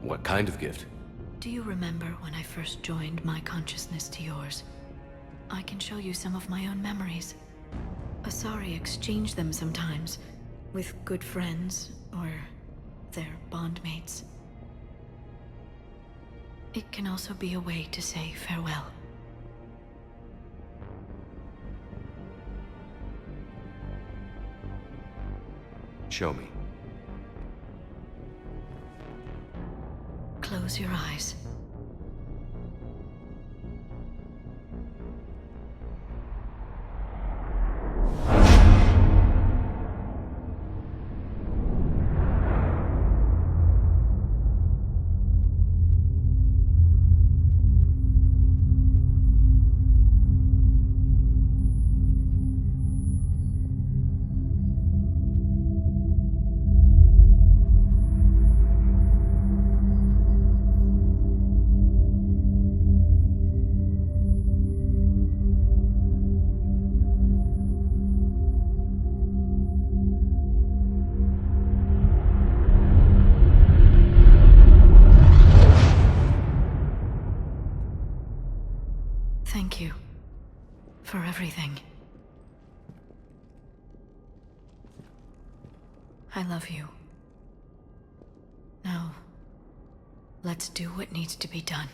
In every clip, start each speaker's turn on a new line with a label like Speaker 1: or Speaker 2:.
Speaker 1: What kind of gift?
Speaker 2: Do you remember when I first joined my consciousness to yours? I can show you some of my own memories. Asari exchange them sometimes, with good friends, or their bondmates. It can also be a way to say farewell.
Speaker 1: Show me.
Speaker 2: Close your eyes. Thank you for everything. I love you. Now, let's do what needs to be done.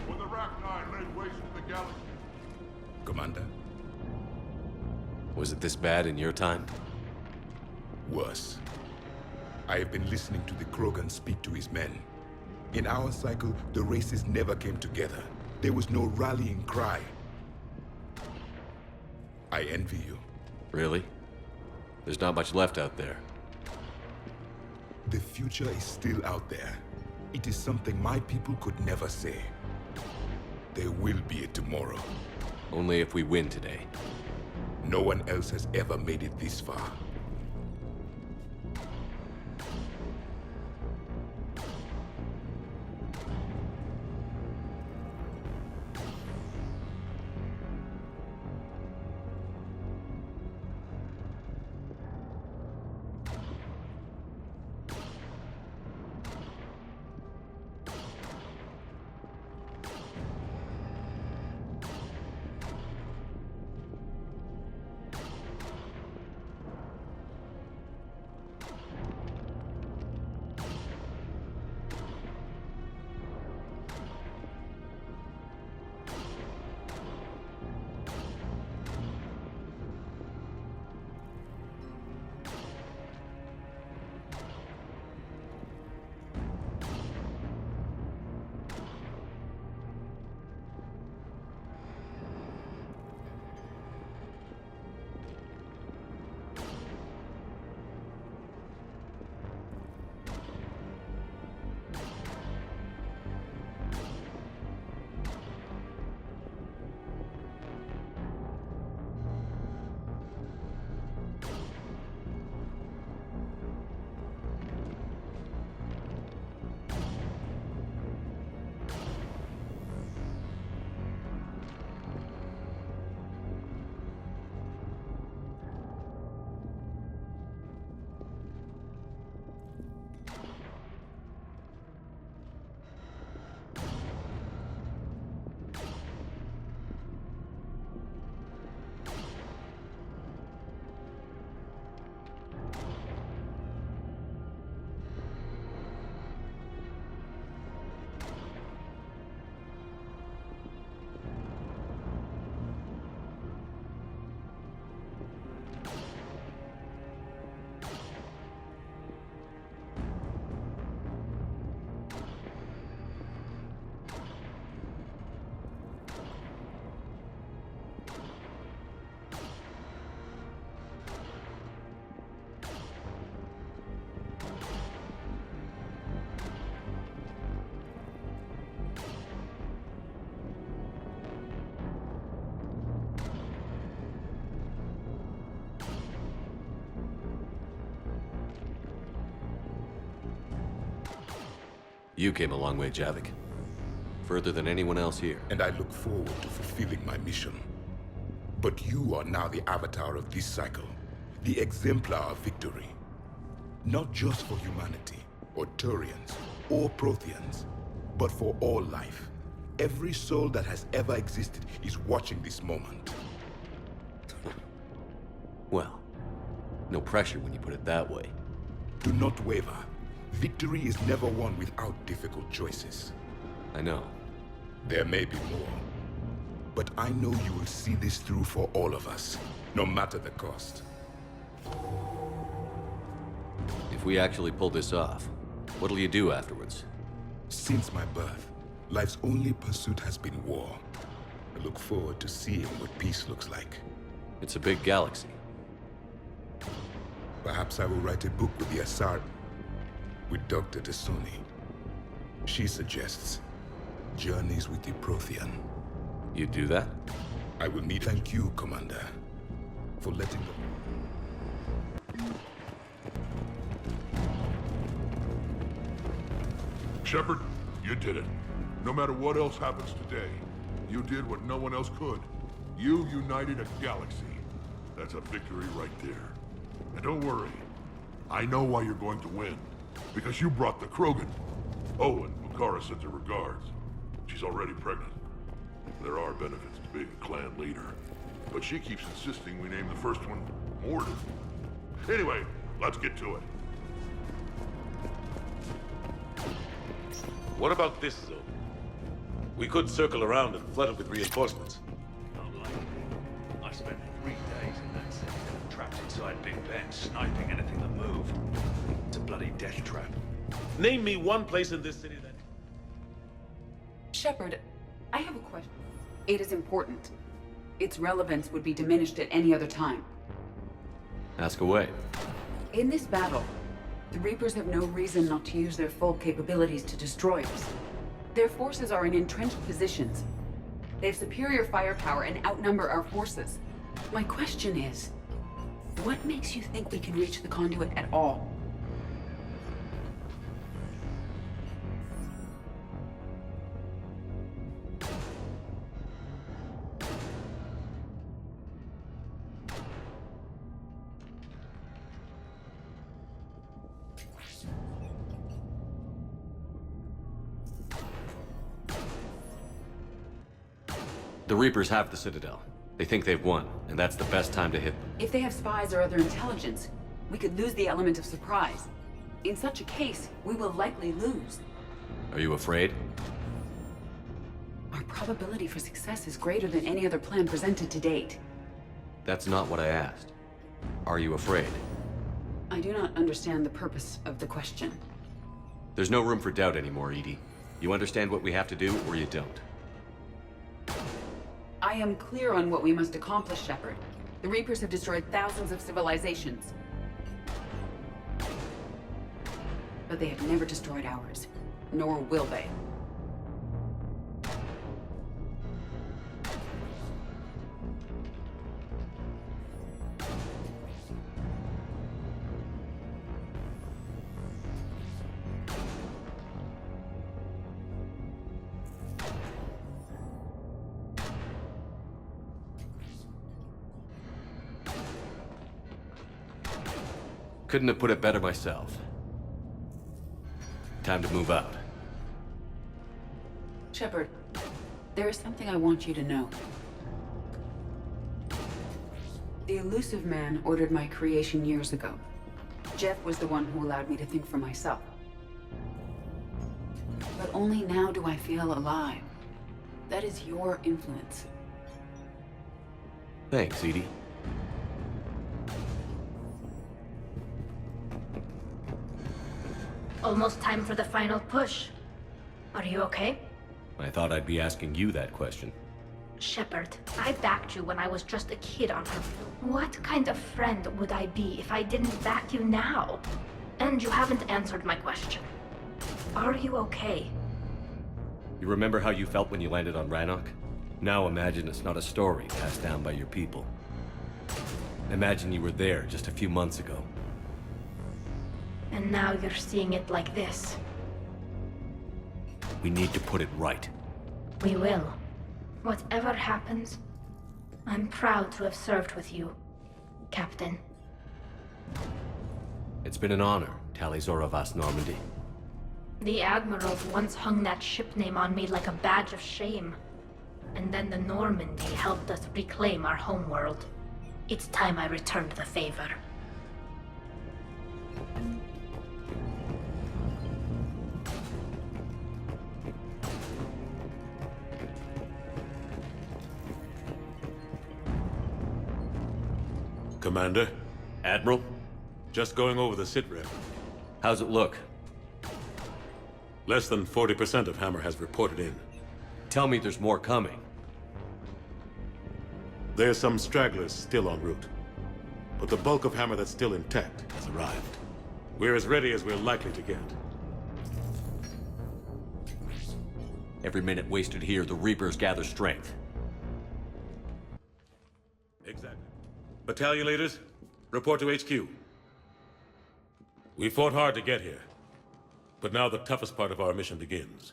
Speaker 3: When the Rachni laid waste to the galaxy.
Speaker 4: Commander?
Speaker 1: Was it this bad in your time?
Speaker 4: Worse. I have been listening to the Krogan speak to his men. In our cycle, the races never came together. There was no rallying cry. I envy you.
Speaker 1: Really? There's not much left out there.
Speaker 4: The future is still out there. It is something my people could never say. There will be a tomorrow.
Speaker 1: Only if we win today.
Speaker 4: No one else has ever made it this far.
Speaker 1: You came a long way, Javik. further than anyone else here.
Speaker 4: And I look forward to fulfilling my mission. But you are now the avatar of this cycle, the exemplar of victory. Not just for humanity, or Turians, or Protheans, but for all life. Every soul that has ever existed is watching this moment.
Speaker 1: Well, no pressure when you put it that way.
Speaker 4: Do not waver. Victory is never won without difficult choices.
Speaker 1: I know.
Speaker 4: There may be more. But I know you will see this through for all of us, no matter the cost.
Speaker 1: If we actually pull this off, what'll you do afterwards?
Speaker 4: Since my birth, life's only pursuit has been war. I look forward to seeing what peace looks like.
Speaker 1: It's a big galaxy.
Speaker 4: Perhaps I will write a book with the Asar... with Dr. T'Soni. She suggests journeys with the Prothean.
Speaker 1: You do that?
Speaker 4: I will need... Thank you, Commander, for letting them...
Speaker 3: Shepard, you did it. No matter what else happens today, you did what no one else could. You united a galaxy. That's a victory right there. And don't worry. I know why you're going to win. Because you brought the Krogan. Oh, and Bukara sends her regards. She's already pregnant. There are benefits to being a clan leader. But she keeps insisting we name the first one Mordin. Anyway, let's get to it.
Speaker 5: What about this zone? We could circle around and flood it with reinforcements.
Speaker 6: Not likely. I spent 3 days in that city, trapped inside Big Ben, sniping anything that moved. It's a bloody death trap.
Speaker 5: Name me one place in this city that...
Speaker 7: Shepard, I have a question. It is important. Its relevance would be diminished at any other time.
Speaker 1: Ask away.
Speaker 7: In this battle, the Reapers have no reason not to use their full capabilities to destroy us. Their forces are in entrenched positions. They have superior firepower and outnumber our forces. My question is, what makes you think we can reach the conduit at all?
Speaker 1: The Reapers have the Citadel. They think they've won, and that's the best time to hit them.
Speaker 7: If they have spies or other intelligence, we could lose the element of surprise. In such a case, we will likely lose.
Speaker 1: Are you afraid?
Speaker 7: Our probability for success is greater than any other plan presented to date.
Speaker 1: That's not what I asked. Are you afraid?
Speaker 7: I do not understand the purpose of the question.
Speaker 1: There's no room for doubt anymore, Edie. You understand what we have to do, or you don't.
Speaker 7: I am clear on what we must accomplish, Shepard. The Reapers have destroyed thousands of civilizations. But they have never destroyed ours. Nor will they.
Speaker 1: Couldn't have put it better myself. Time to move out.
Speaker 7: Shepard, there is something I want you to know. The Illusive Man ordered my creation years ago. Jeff was the one who allowed me to think for myself. But only now do I feel alive. That is your influence.
Speaker 1: Thanks, Edie.
Speaker 8: Almost time for the final push. Are you okay?
Speaker 1: I thought I'd be asking you that question.
Speaker 8: Shepard, I backed you when I was just a kid on Earth. What kind of friend would I be if I didn't back you now? And you haven't answered my question. Are you okay?
Speaker 1: You remember how you felt when you landed on Rannoch? Now imagine it's not a story passed down by your people. Imagine you were there just a few months ago.
Speaker 8: And now you're seeing it like this.
Speaker 1: We need to put it right.
Speaker 8: We will. Whatever happens, I'm proud to have served with you, Captain.
Speaker 1: It's been an honor, Tali'Zorah Vast Normandy.
Speaker 8: The Admirals once hung that ship name on me like a badge of shame. And then the Normandy helped us reclaim our homeworld. It's time I returned the favor.
Speaker 5: Commander,
Speaker 1: Admiral,
Speaker 5: just going over the sitrep.
Speaker 1: how's it look?
Speaker 5: Less than 40% of Hammer has reported in.
Speaker 1: Tell me there's more coming.
Speaker 5: There's some stragglers still en route. But the bulk of Hammer that's still intact has arrived. We're as ready as we're likely to get.
Speaker 1: Every minute wasted here, the Reapers gather strength.
Speaker 5: Exactly. Battalion leaders, report to HQ. We fought hard to get here. But now the toughest part of our mission begins.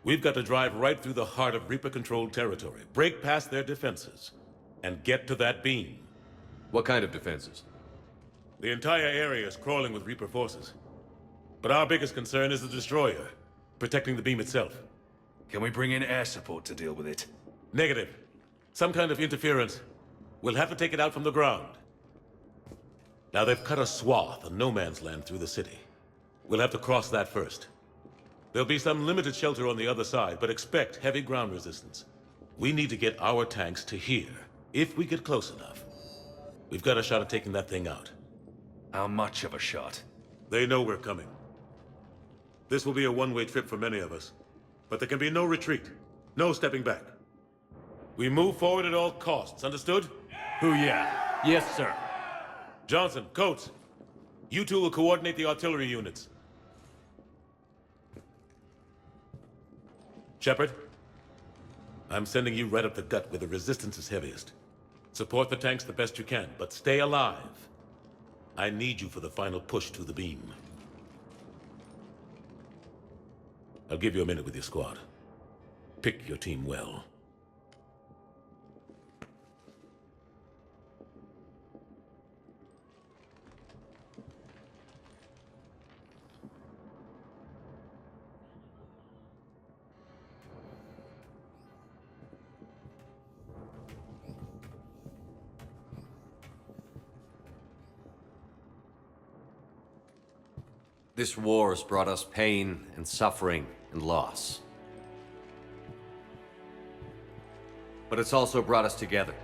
Speaker 5: We've got to drive right through the heart of Reaper-controlled territory, break past their defenses, and get to that beam.
Speaker 1: What kind of defenses?
Speaker 5: The entire area is crawling with Reaper forces. But our biggest concern is the destroyer, protecting the beam itself.
Speaker 6: Can we bring in air support to deal with it?
Speaker 5: Negative. Some kind of interference. We'll have to take it out from the ground. Now they've cut a swath of no man's land through the city. We'll have to cross that first. There'll be some limited shelter on the other side, but expect heavy ground resistance. We need to get our tanks to here, if we get close enough. We've got a shot at taking that thing out.
Speaker 6: How much of a shot?
Speaker 5: They know we're coming. This will be a one-way trip for many of us, but there can be no retreat, no stepping back. We move forward at all costs, understood?
Speaker 6: Who yeah?
Speaker 1: Yes, sir.
Speaker 5: Johnson, Coates, you two will coordinate the artillery units. Shepard, I'm sending you right up the gut where the resistance is heaviest. Support the tanks the best you can, but stay alive. I need you for the final push to the beam. I'll give you a minute with your squad. Pick your team well.
Speaker 1: This war has brought us pain and suffering and loss. But it's also brought us together.